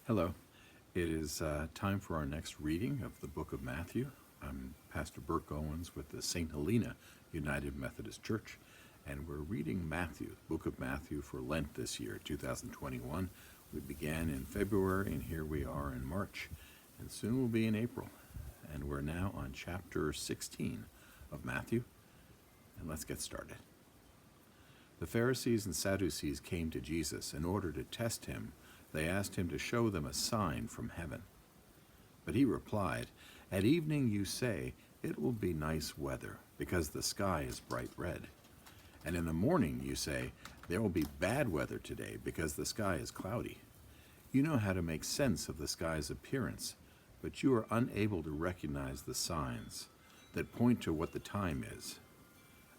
Hello. It is time for our next reading of the book of Matthew. I'm Pastor Burke Owens with the St. Helena United Methodist Church, and we're reading Matthew, the book of Matthew for Lent this year, 2021. We began in February, and here we are in March, and soon we'll be in April. And we're now on chapter 16 of Matthew, and let's get started. The Pharisees and Sadducees came to Jesus in order to test him. They asked him to show them a sign from heaven. But he replied, "At evening you say, 'It will be nice weather, because the sky is bright red.' And in the morning you say, 'There will be bad weather today, because the sky is cloudy.' You know how to make sense of the sky's appearance, but you are unable to recognize the signs that point to what the time is.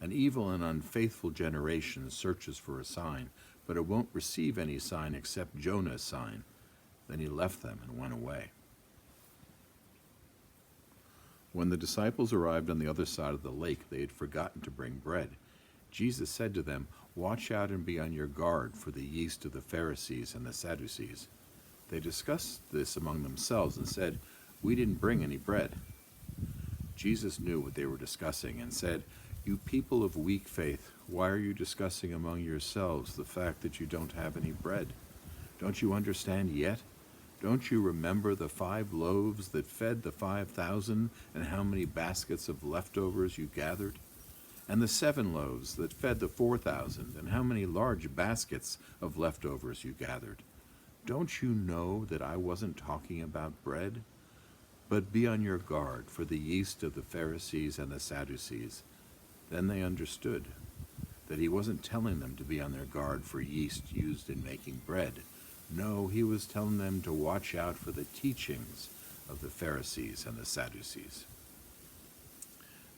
An evil and unfaithful generation searches for a sign, but it won't receive any sign except Jonah's sign." Then he left them and went away. When the disciples arrived on the other side of the lake, they had forgotten to bring bread. Jesus said to them, "Watch out and be on your guard for the yeast of the Pharisees and the Sadducees." They discussed this among themselves and said, "We didn't bring any bread." Jesus knew what they were discussing and said, "You people of weak faith, why are you discussing among yourselves the fact that you don't have any bread? Don't you understand yet? Don't you remember the 5 loaves that fed the 5,000 and how many baskets of leftovers you gathered? And the 7 loaves that fed the 4,000 and how many large baskets of leftovers you gathered? Don't you know that I wasn't talking about bread? But be on your guard for the yeast of the Pharisees and the Sadducees." Then they understood that he wasn't telling them to be on their guard for yeast used in making bread. No, he was telling them to watch out for the teachings of the Pharisees and the Sadducees.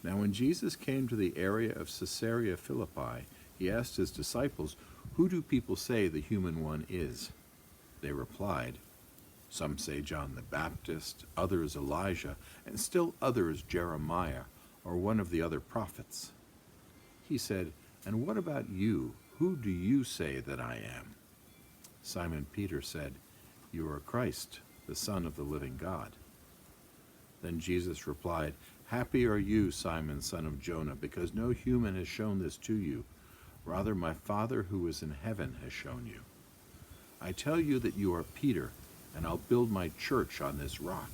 Now when Jesus came to the area of Caesarea Philippi, he asked his disciples, "Who do people say the human one is?" They replied, "Some say John the Baptist, others Elijah, and still others Jeremiah, or one of the other prophets." He said, "And what about you? Who do you say that I am?" Simon Peter said, "You are Christ, the Son of the living God." Then Jesus replied, "Happy are you, Simon, son of Jonah, because no human has shown this to you. Rather, my Father who is in heaven has shown you. I tell you that you are Peter, and I'll build my church on this rock.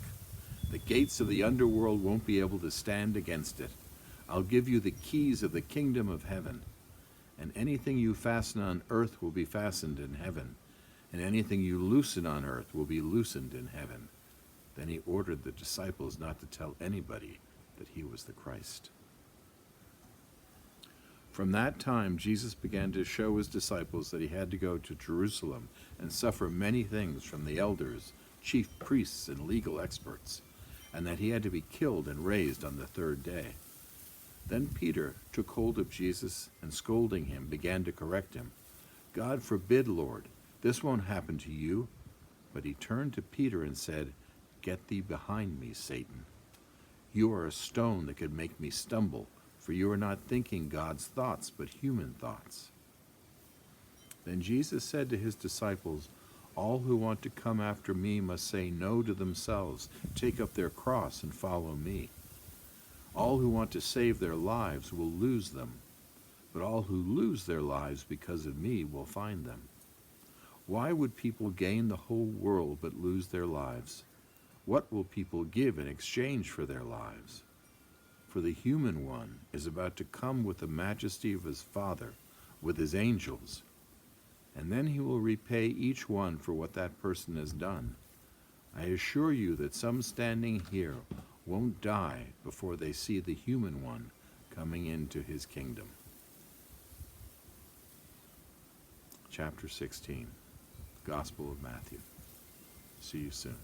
The gates of the underworld won't be able to stand against it. I'll give you the keys of the kingdom of heaven. And anything you fasten on earth will be fastened in heaven, and anything you loosen on earth will be loosened in heaven." Then he ordered the disciples not to tell anybody that he was the Christ. From that time, Jesus began to show his disciples that he had to go to Jerusalem and suffer many things from the elders, chief priests, and legal experts, and that he had to be killed and raised on the 3rd day. Then Peter took hold of Jesus and, scolding him, began to correct him. "God forbid, Lord, this won't happen to you." But he turned to Peter and said, "Get thee behind me, Satan. You are a stone that could make me stumble, for you are not thinking God's thoughts, but human thoughts." Then Jesus said to his disciples, "All who want to come after me must say no to themselves, take up their cross, and follow me. All who want to save their lives will lose them, but all who lose their lives because of me will find them. Why would people gain the whole world but lose their lives? What will people give in exchange for their lives? For the human one is about to come with the majesty of his Father, with his angels, and then he will repay each one for what that person has done. I assure you that some standing here won't die before they see the human one coming into his kingdom." Chapter 16, Gospel of Matthew. See you soon.